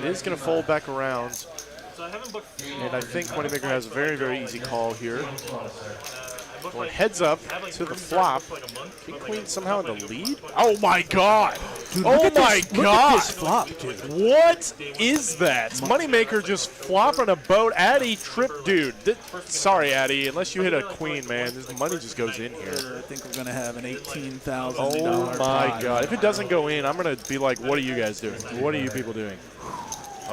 It is going to fold back around. And I think Moneymaker has a very, very easy call here. Going heads up to the flop. King Queen somehow in the lead. Oh my God! Dude, oh my Look at this flop, dude. What is that? Moneymaker just flopping a boat. Addy trip, dude. Sorry, Addy. Unless you hit a queen, man, this money just goes in here. I think we're gonna have an $18,000. Oh my pot. God! If it doesn't go in, I'm gonna be like, "What are you guys doing? What are you people doing?"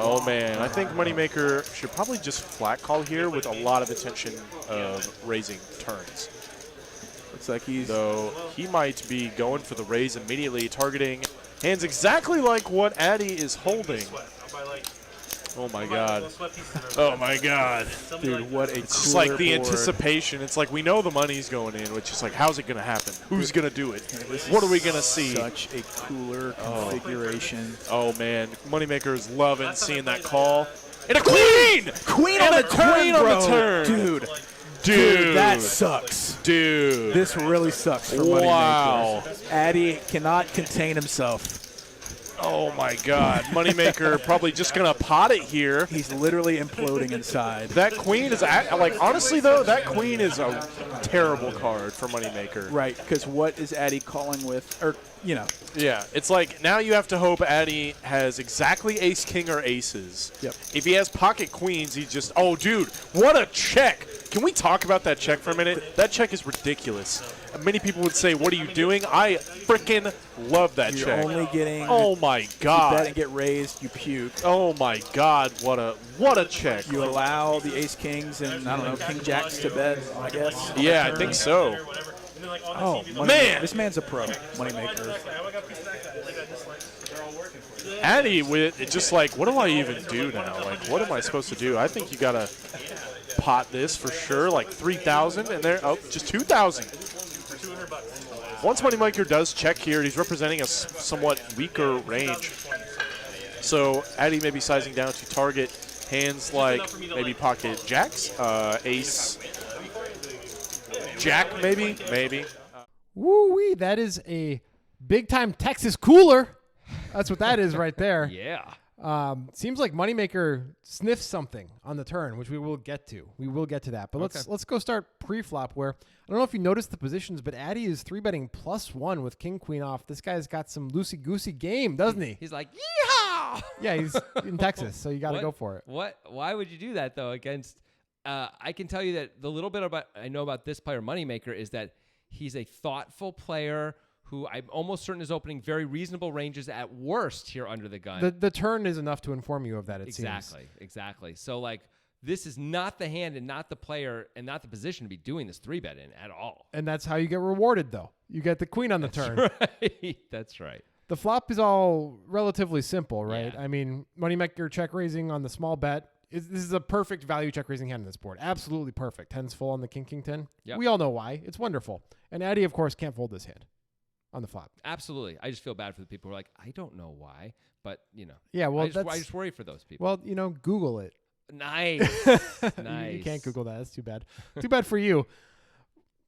Oh man, I think Moneymaker should probably just flat call here with a lot of intention of raising turns. Looks like he's. Though he might be going for the raise immediately, targeting hands exactly like what Addy is holding. Oh my God. Oh my God. Dude, what a It's just like the board. anticipation. It's like we know the money's going in, which is like, how's it going to happen? Who's going to do it? What are we going to see? Such a cooler configuration. Oh man, Moneymaker is loving seeing that call. And a queen! Queen And on a the turn, queen on bro. the turn. Dude, that sucks. Dude. This really sucks for Wow. Moneymaker. Addy cannot contain himself. Oh my God. Moneymaker probably just going to pot it here. He's literally imploding inside. That queen is, like, honestly though, that queen is a terrible card for Moneymaker. Right, because what is Addy calling with? Or, you know. Yeah, it's like now you have to hope Addy has exactly ace king or aces. Yep. If he has pocket queens, he just, oh dude, what a check. Can we talk about that check for a minute? That check is ridiculous. Many people would say, what are you doing? I freaking love that You're check. only getting. Oh my You bet God. and get raised, you puke. Oh my God, what a check. You allow the ace kings and, I don't know, king jacks to bet, I guess. Yeah, I think so. Oh, Man. This man's a pro, Moneymaker. Addy with it just like, what do I even do now? Like, what am I supposed to do? I think you gotta pot this for sure, like 3,000, and there, oh, just 2,000. Once Moneymaker does check here, he's representing a somewhat weaker range. So Addy may be sizing down to target hands like maybe pocket jacks, ace, jack maybe. Woo-wee, that is a big-time Texas cooler. That's what that is right there. Yeah. Seems like Moneymaker sniffs something on the turn, which we will get to. We will get to that. But let's go start pre-flop where, I don't know if you noticed the positions, but Addy is 3-betting +1 with king, queen off. This guy's got some loosey-goosey game, doesn't he? He's like, yeehaw! Yeah, he's in Texas, so you got to go for it. Why would you do that, though, against I can tell you that the little bit I know about this player, Moneymaker, is that he's a thoughtful player who I'm almost certain is opening very reasonable ranges at worst here under the gun. The turn is enough to inform you of that, it seems. Exactly. So, like, this is not the hand and not the player and not the position to be doing this 3-bet in at all. And that's how you get rewarded, though. You get the queen on the turn. Right. That's right. The flop is all relatively simple, right? Yeah. I mean, Moneymaker check raising on the small bet. This is a perfect value check raising hand on this board. Absolutely perfect. 10's full on the king, 10. Yep. We all know why. It's wonderful. And Addy, of course, can't fold this hand on the flop. Absolutely. I just feel bad for the people who are like, I don't know why, but, you know. Yeah, well, I just worry for those people. Well, Google it. Nice. Nice. You can't Google that. That's too bad. Too bad for you.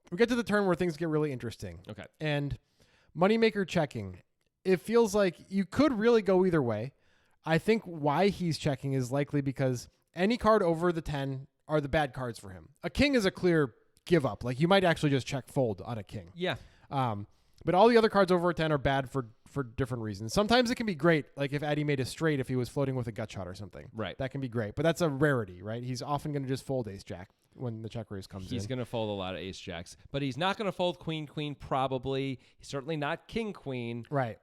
We get to the turn where things get really interesting. Okay. And Moneymaker checking. It feels like you could really go either way. I think why he's checking is likely because any card over the 10 are the bad cards for him. A king is a clear give up. Like, you might actually just check fold on a king. Yeah. But all the other cards over a 10 are bad for different reasons. Sometimes it can be great, like if Addy made a straight if he was floating with a gut shot or something. Right. That can be great. But that's a rarity, right? He's often going to just fold ace-jack when the check raise comes in. He's going to fold a lot of ace-jacks. But he's not going to fold queen, probably. He's certainly not king, queen. Right.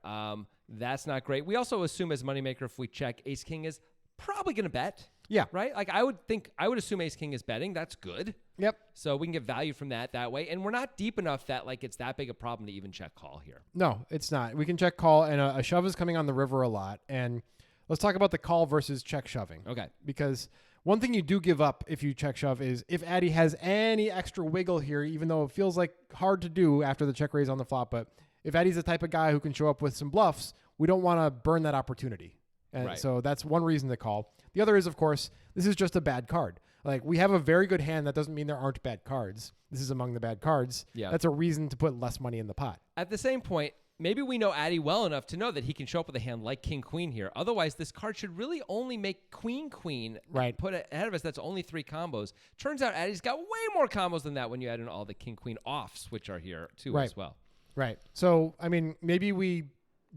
That's not great. We also assume as Moneymaker, if we check, ace-king is probably going to bet. Yeah. Right? Like, I would assume ace-king is betting. That's good. Yep. So we can get value from that way. And we're not deep enough that, like, it's that big a problem to even check call here. No, it's not. We can check call, and a shove is coming on the river a lot. And let's talk about the call versus check shoving. Okay. Because one thing you do give up if you check shove is if Addy has any extra wiggle here, even though it feels like hard to do after the check raise on the flop, but if Addy's the type of guy who can show up with some bluffs, we don't want to burn that opportunity. And right. So that's one reason to call. The other is, of course, this is just a bad card. Like, we have a very good hand. That doesn't mean there aren't bad cards. This is among the bad cards. Yeah. That's a reason to put less money in the pot. At the same point, maybe we know Addy well enough to know that he can show up with a hand like King Queen here. Otherwise, this card should really only make Queen Queen put ahead of us. That's only 3 combos. Turns out Addy's got way more combos than that when you add in all the King Queen offs, which are here too as well. Right. So, I mean, maybe we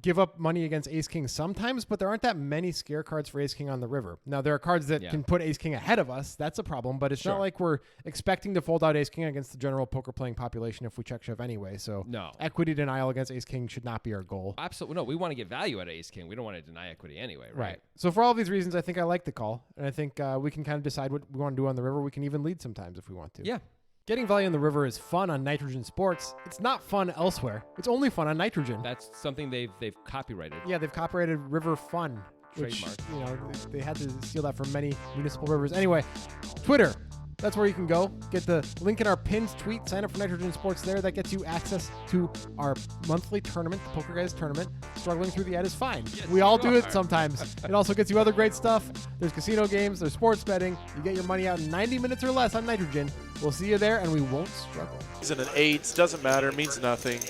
give up money against Ace King sometimes, but there aren't that many scare cards for Ace King on the river. Now, there are cards that can put Ace King ahead of us. That's a problem, but it's not like we're expecting to fold out Ace King against the general poker playing population if we check shove anyway. So equity denial against Ace King should not be our goal. Absolutely. No, we want to get value out of Ace King. We don't want to deny equity anyway, right? So for all of these reasons, I think I like the call, and I think we can kind of decide what we want to do on the river. We can even lead sometimes if we want to. Yeah. Getting value on the river is fun on Nitrogen Sports. It's not fun elsewhere. It's only fun on Nitrogen. That's something they've copyrighted. Yeah, they've copyrighted River Fun. Trademark. Which, you know, they had to steal that from many municipal rivers. Anyway, Twitter. That's where you can go. Get the link in our pinned tweet. Sign up for Nitrogen Sports there. That gets you access to our monthly tournament, the Poker Guys tournament. Struggling through the ad is fine. Yes, we all do it sometimes. It also gets you other great stuff. There's casino games. There's sports betting. You get your money out in 90 minutes or less on Nitrogen. We'll see you there, and we won't struggle. He's in an 8. Doesn't matter. Means nothing.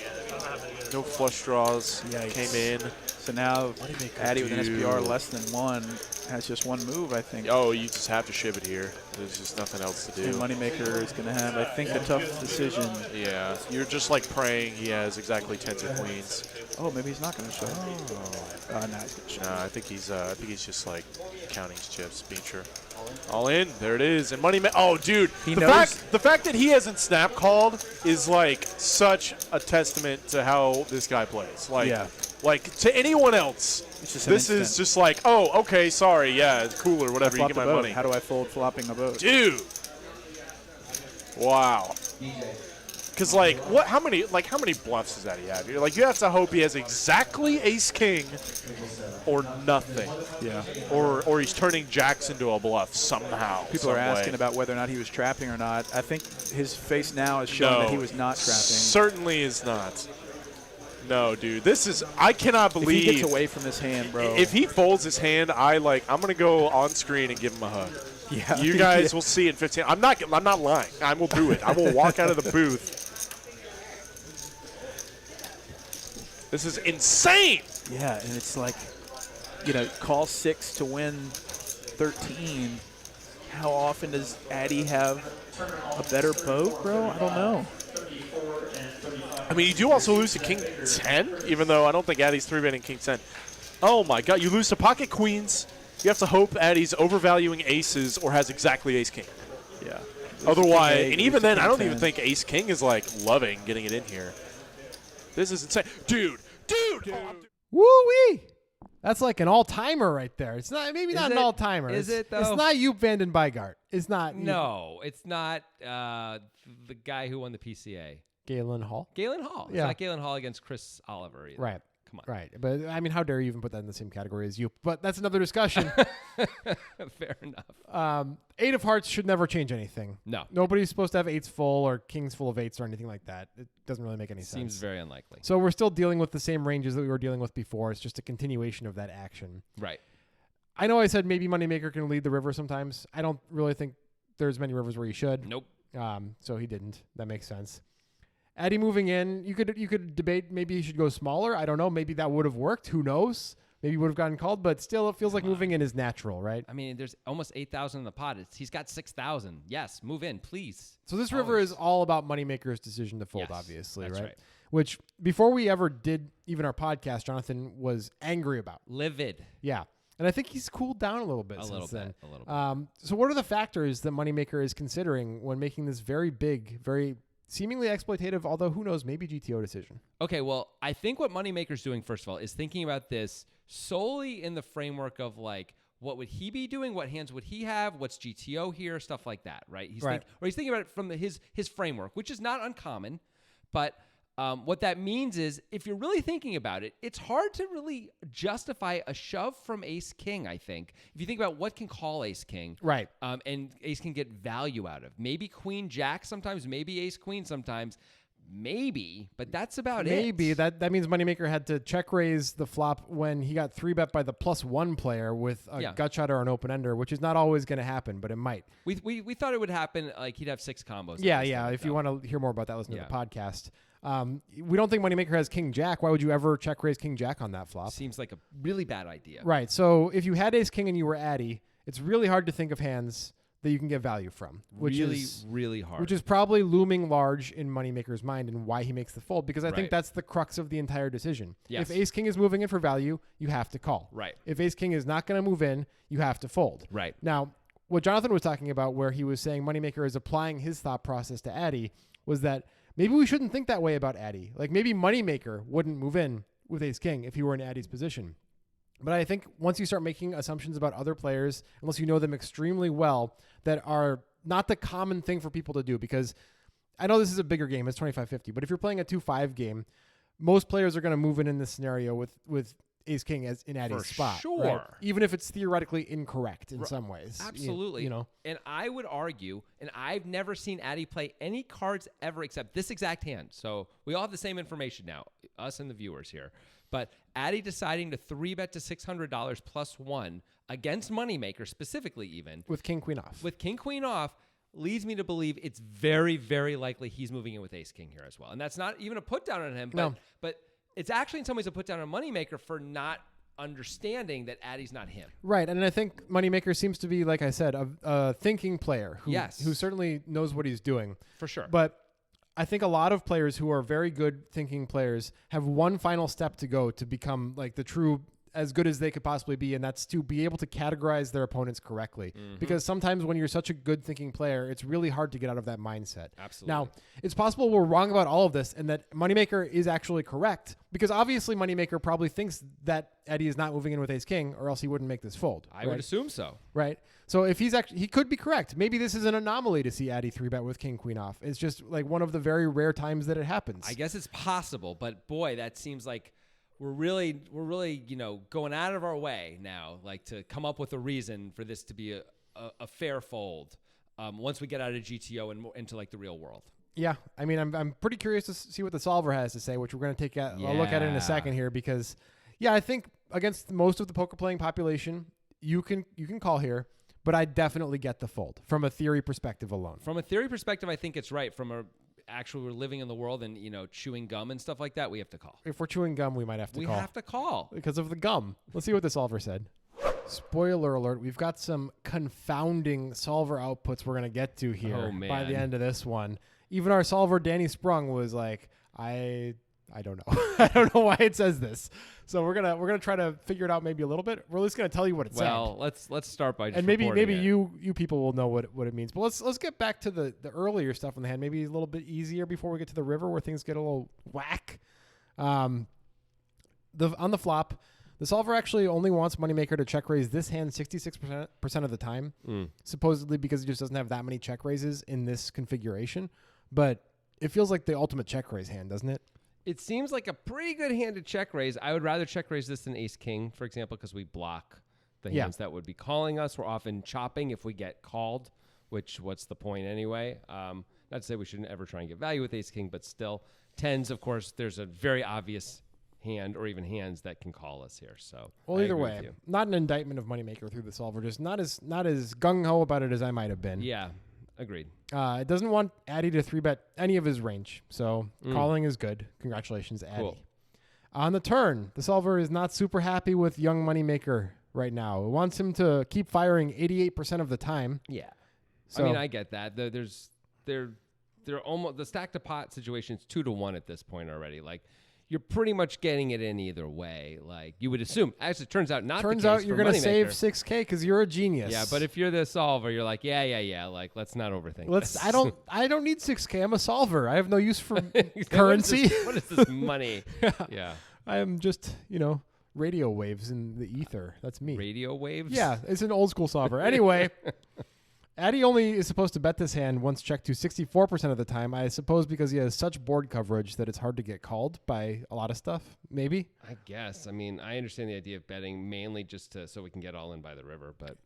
No flush draws. Came in. So now Addy with an SPR less than 1 has just 1 move, I think. Oh, you just have to shiv it here. There's just nothing else to do. And Moneymaker is going to have, I think, the tough decision. Yeah, you're just like praying he has exactly 10s of queens. Oh, maybe he's not going to show. Oh. No, he's going to show. No, I think he's just like counting his chips, being sure. All in, there it is. And oh, dude, the fact that he hasn't snap called is like such a testament to how this guy plays. Like to anyone else, this is just like, oh, okay, sorry, yeah, cool or whatever. You get my money. How do I fold flopping a boat? Dude, wow. Because like, how many bluffs does that he have? Like, you have to hope he has exactly Ace King or nothing. Yeah. Or he's turning jacks into a bluff somehow. People are asking about whether or not he was trapping or not. I think his face now is showing that he was not trapping. Certainly is not. No, dude. I cannot believe. If he gets away from this hand, bro. If he folds his hand, I'm going to go on screen and give him a hug. Yeah. You guys will see in 15. I'm not lying. I will do it. I will walk out of the booth. This is insane. Yeah, and it's like, call 6 to win 13. How often does Addy have a better boat, bro? I don't know. I mean, you do also lose to King 10, even though I don't think Addy's 3-betting King 10. Oh, my God. You lose to pocket queens. You have to hope Addy's overvaluing aces or has exactly Ace King. Yeah. Otherwise, and even then, I don't even think Ace King is, like, loving getting it in here. This is insane. Dude. Woo-wee. That's like an all-timer right there. It's not an all-timer. Is it, though? It's not Joop van den Bygart. It's not. No, it's not the guy who won the PCA. Galen Hall. Galen Hall. It's not Galen Hall against Chris Oliver either. Right. Come on. Right. But, I mean, how dare you even put that in the same category as you? But that's another discussion. Fair enough. 8 of hearts should never change anything. No. Nobody's supposed to have 8s full or kings full of 8s or anything like that. It doesn't really make any sense. Seems very unlikely. So we're still dealing with the same ranges that we were dealing with before. It's just a continuation of that action. Right. I know I said maybe Moneymaker can lead the river sometimes. I don't really think there's many rivers where he should. Nope. So he didn't. That makes sense. Addy moving in, you could debate maybe he should go smaller. I don't know. Maybe that would have worked. Who knows? Maybe he would have gotten called, but still it feels like moving in is natural, right? I mean, there's almost 8,000 in the pot. He's got 6,000. Yes, move in, please. So this river is all about Moneymaker's decision to fold, obviously, that's right? Which before we ever did even our podcast, Jonathan was angry about. Livid. Yeah. And I think he's cooled down a little bit A since little then. bit. So what are the factors that Moneymaker is considering when making this very big, very seemingly exploitative, although who knows, maybe GTO decision? Okay, well, I think what Moneymaker's doing, first of all, is thinking about this solely in the framework of, like, what would he be doing? What hands would he have? What's GTO here? Stuff like that, right? He's thinking about it from his framework, which is not uncommon. But what that means is, if you're really thinking about it, it's hard to really justify a shove from Ace King, I think. If you think about what can call Ace King. Right. And Ace can get value out of. Maybe Queen Jack sometimes, maybe Ace Queen sometimes. Maybe, but that's about it. Maybe. That means Moneymaker had to check raise the flop when he got 3-bet by the +1 player with a gut shot or an open ender, which is not always going to happen, but it might. We thought it would happen, like he'd have 6 combos. Yeah. If you want to hear more about that, listen to the podcast. We don't think Moneymaker has king jack. Why would you ever check raise king jack on that flop? Seems like a really bad idea. Right. So if you had ace king and you were Addy, it's really hard to think of hands that you can get value from, which is really hard. Which is probably looming large in Moneymaker's mind and why he makes the fold, because I think Right. that's the crux of the entire decision. Yes. If ace king is moving in for value, you have to call. Right. If ace king is not going to move in, you have to fold. Right. Now, what Jonathan was talking about, where he was saying Moneymaker is applying his thought process to Addy, was that maybe we shouldn't think that way about Addy. Like maybe Moneymaker wouldn't move in with ace king if he were in Addy's position. But I think once you start making assumptions about other players, unless you know them extremely well, that are not the common thing for people to do, because I know this is a bigger game, it's 25-50, but if you're playing a 2-5 game, most players are going to move in this scenario with ace king as in Addy's spot. Sure. Right? Even if it's theoretically incorrect in some ways. Absolutely. You know. And I would argue, and I've never seen Addy play any cards ever except this exact hand. So we all have the same information now, us and the viewers here. But Addy deciding to 3-bet to $600 +1 against Moneymaker specifically even. With king queen off. With king queen off leads me to believe it's very, very likely he's moving in with ace king here as well. And that's not even a put down on him, but it's actually in some ways a put down on Moneymaker for not understanding that Addy's not him. Right. And I think Moneymaker seems to be, like I said, a thinking player who certainly knows what he's doing. For sure. But I think a lot of players who are very good thinking players have one final step to go to become like the true as good as they could possibly be, and that's to be able to categorize their opponents correctly. Mm-hmm. Because sometimes when you're such a good thinking player, it's really hard to get out of that mindset. Absolutely. Now, it's possible we're wrong about all of this and that Moneymaker is actually correct, because obviously Moneymaker probably thinks that Eddie is not moving in with ace king, or else he wouldn't make this fold. I would assume so. Right. So if he's actually, he could be correct. Maybe this is an anomaly to see Addy 3-bet with king queen off. It's just like one of the very rare times that it happens. I guess it's possible, but boy, that seems like we're really, going out of our way now, like to come up with a reason for this to be a fair fold once we get out of GTO and more into like the real world. Yeah, I mean, I'm pretty curious to see what the solver has to say, which we're going to take a look at it in a second here, because I think against most of the poker playing population, you can call here, but I definitely get the fold from a theory perspective alone. From a theory perspective, I think it's right. From a actual, we're living in the world and chewing gum and stuff like that, we have to call. If we're chewing gum, we might have to call. We have to call because of the gum. Let's see what the solver said. Spoiler alert, we've got some confounding solver outputs we're going to get to here by the end of this one. Even our solver, Danny Sprung, was like, I don't know. I don't know why it says this. So we're gonna try to figure it out maybe a little bit. We're at least gonna tell you what it said. Well, let's start by just and maybe it. you people will know what it means. But let's get back to the earlier stuff in the hand. Maybe a little bit easier before we get to the river where things get a little whack. On the flop, the solver actually only wants Moneymaker to check raise this hand 66% of the time, supposedly because he just doesn't have that many check raises in this configuration. But it feels like the ultimate check raise hand, doesn't it? It seems like a pretty good hand to check raise. I would rather check raise this than ace king, for example, because we block the hands that would be calling us. We're often chopping if we get called, which what's the point anyway? Not to say we shouldn't ever try and get value with ace king, but still. Tens, of course, there's a very obvious hand or even hands that can call us here. So well, either way, not an indictment of Moneymaker through the solver, just not as gung-ho about it as I might have been. Yeah, agreed. It doesn't want Addy to 3-bet any of his range, so calling is good. Congratulations, Addy. Cool. On the turn, the solver is not super happy with young Moneymaker right now. It wants him to keep firing 88% of the time. Yeah, so, I mean, I get that. They're almost the stack to pot situation is 2-1 at this point already. Like, you're pretty much getting it in either way. Like you would assume. Actually, it turns out not. Turns out you're going to save 6K because you're a genius. Yeah, but if you're the solver, you're like, yeah. Like, let's not overthink. This. I don't need 6K. I'm a solver. I have no use for currency. What is this money? Yeah. I am just radio waves in the ether. That's me. Radio waves. Yeah, it's an old school solver. Anyway. Addy only is supposed to bet this hand once checked to 64% of the time, I suppose because he has such board coverage that it's hard to get called by a lot of stuff, maybe? I guess. I mean, I understand the idea of betting mainly just so we can get all in by the river, but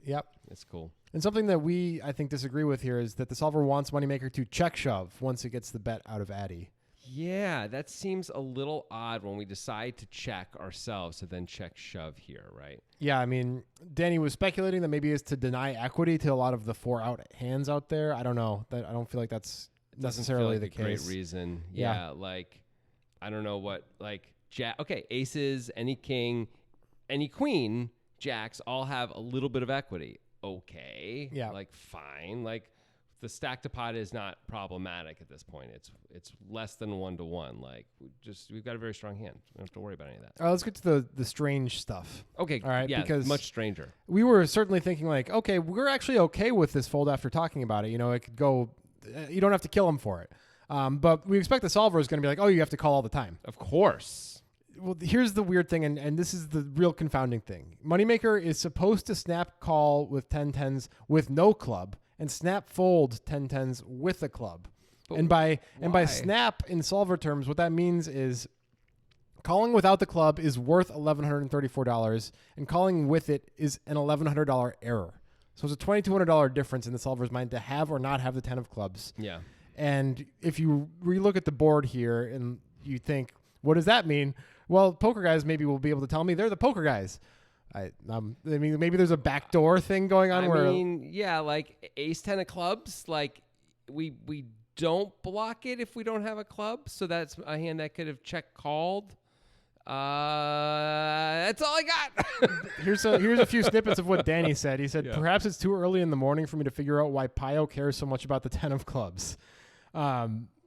it's cool. And something that we, I think, disagree with here is that the solver wants Moneymaker to check shove once it gets the bet out of Addy. Yeah, that seems a little odd when we decide to check ourselves to then check shove here, right? Yeah, I mean, Danny was speculating that maybe it's to deny equity to a lot of the 4-out hands out there. I don't know. I don't feel like that's necessarily the case. Great reason. Yeah, like I don't know what, like, okay, aces, any king, any queen, jacks all have a little bit of equity. Okay. Yeah. Like, fine. Like, the stack to pot is not problematic at this point. It's less than 1-to-1. Like, we've got a very strong hand. We don't have to worry about any of that. All right, let's get to the strange stuff. Okay. All right, Yeah, because much stranger. we were certainly thinking like, okay, we're actually okay with this fold after talking about it. You know, it could go. You don't have to kill him for it. But we expect the solver is going to be like, oh, you have to call all the time. Of course. Well, here's the weird thing, and this is the real confounding thing. Moneymaker is supposed to snap call with 10-10s with no club and snap fold 10-10s with a club. But And by why? snap in solver terms, what that means is calling without the club is worth $1,134, and calling with it is an $1,100 error. So it's a $2,200 difference in the solver's mind to have or not have the 10 of clubs. Yeah. And if you relook at the board here and you think, what does that mean? Well, poker guys maybe will be able to tell me they're the poker guys. I mean, maybe there's a backdoor thing going on where. I mean, yeah, like ace 10 of clubs, like we don't block it if we don't have a club. So that's a hand that could have check called. That's all I got. Here's a few snippets of what Danny said. He said, Yeah. perhaps it's too early in the morning for me to figure out why Pio cares so much about the 10 of clubs.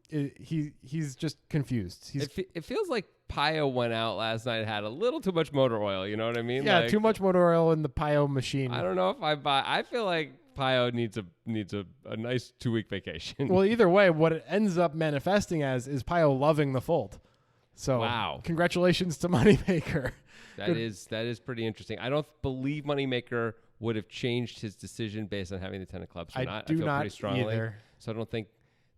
He's just confused. It feels like Pio went out last night, had a little too much motor oil. You know what I mean? Yeah, Like, too much motor oil in the Pio machine. I don't know if I buy. I feel like Pio needs a nice 2-week vacation. Well, either way, what it ends up manifesting as is Pio loving the fold. So, Wow. Congratulations to Moneymaker. that is pretty interesting. I don't believe Moneymaker would have changed his decision based on having the 10 of clubs or I not. do I feel not pretty strongly. either. So I don't think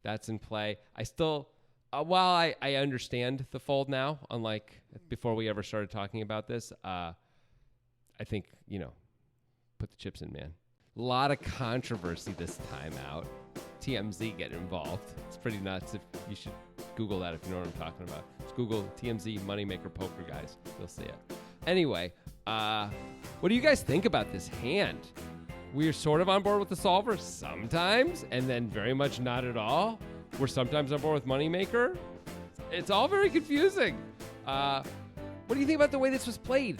that's in play. I still, while I understand the fold now, unlike before we ever started talking about this, I think, put the chips in, man. A lot of controversy this time out. TMZ getting involved. It's pretty nuts. If you should Google that if you know what I'm talking about. Just Google TMZ Moneymaker Poker Guys. You'll see it. Anyway, what do you guys think about this hand? We're sort of on board with the solver sometimes, and then very much not at all. We're sometimes on board with Moneymaker. It's all very confusing. What do you think about the way this was played?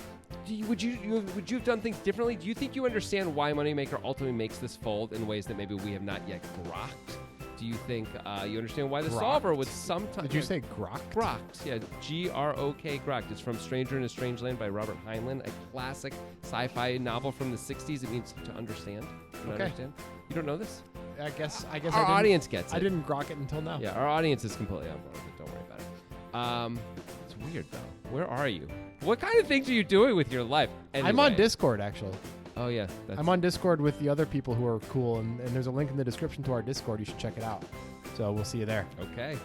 Would you have done things differently? Do you think you understand why Moneymaker ultimately makes this fold in ways that maybe we have not yet grokked? Do you think you understand why the solver would sometimes... Did you say grok? Grokked, yeah. G-R-O-K, Grokked. It's from Stranger in a Strange Land by Robert Heinlein, a classic sci-fi novel from the 60s. It means to understand. You Okay. understand? You don't know this? I guess Our I didn't, audience gets it. I didn't grok it until now. Yeah, our audience is completely on board with it. Don't worry about it. It's weird, though. Where are you? What kind of things are you doing with your life? I'm on Anyway. Discord, actually. Oh, yeah. I'm on Discord with the other people who are cool, and there's a link in the description to our Discord. You should check it out. So we'll see you there. Okay.